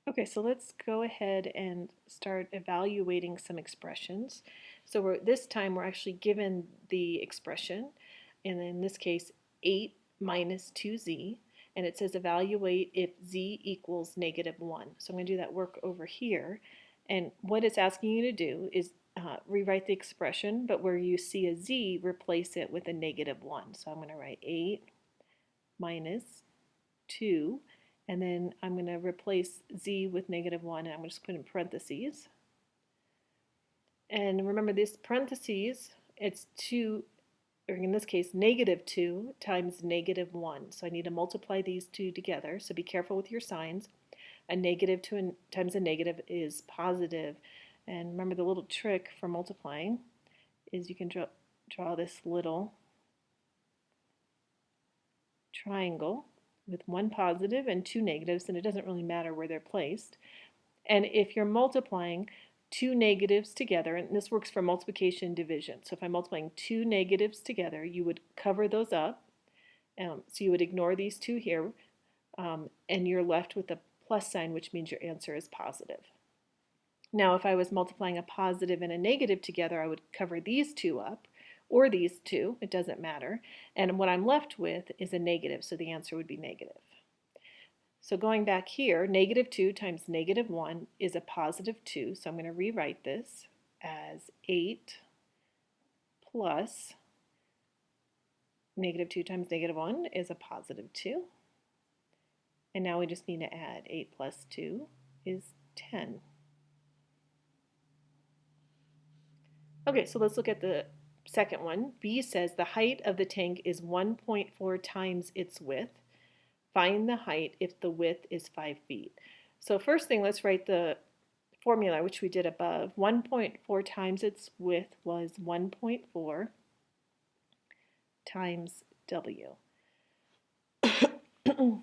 Okay, so let's go ahead and start evaluating some expressions. So this time we're actually given the expression, and in this case 8 minus 2z, and it says evaluate if z equals -1. So I'm going to do that work over here, and what it's asking you to do is rewrite the expression, but where you see a z, replace it with a -1. So I'm going to write 8 minus 2, and then I'm going to replace z with -1, and I'm going to just put in parentheses. And remember, this parentheses, it's 2, or in this case, -2 times -1. So I need to multiply these two together, so be careful with your signs. A negative times a negative is positive. And remember, the little trick for multiplying is you can draw this little triangle with one positive and two negatives, and it doesn't really matter where they're placed. And if you're multiplying two negatives together, and this works for multiplication and division, so if I'm multiplying two negatives together, you would cover those up. So you would ignore these two here, and you're left with a plus sign, which means your answer is positive. Now, if I was multiplying a positive and a negative together, I would cover these two up, or these two, it doesn't matter. And what I'm left with is a negative, so the answer would be negative. So going back here, -2 times -1 is a +2, so I'm going to rewrite this as 8 plus -2 times -1 is a +2. And now we just need to add 8 plus 2 is 10. Okay, so let's look at the second one. B says the height of the tank is 1.4 times its width. Find the height if the width is 5 feet. So first thing, let's write the formula, which we did above. 1.4 times its width was 1.4 times W.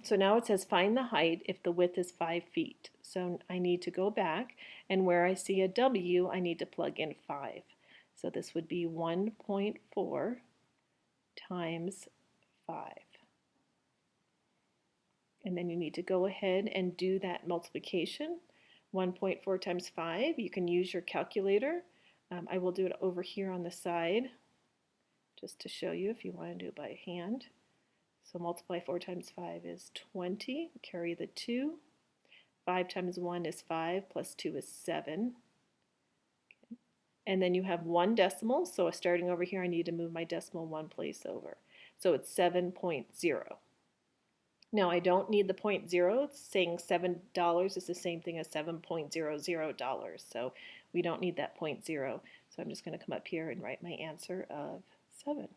So now it says find the height if the width is 5 feet. So I need to go back, and where I see a W, I need to plug in 5. So this would be 1.4 times 5. And then you need to go ahead and do that multiplication. 1.4 times 5, you can use your calculator. I will do it over here on the side just to show you if you want to do it by hand. So multiply 4 times 5 is 20, carry the 2. 5 times 1 is 5, plus 2 is 7. Okay. And then you have one decimal, so starting over here I need to move my decimal one place over. So it's 7.0. Now I don't need the 0.0, it's saying $7 is the same thing as $7.00, so we don't need that 0.0. So I'm just going to come up here and write my answer of 7.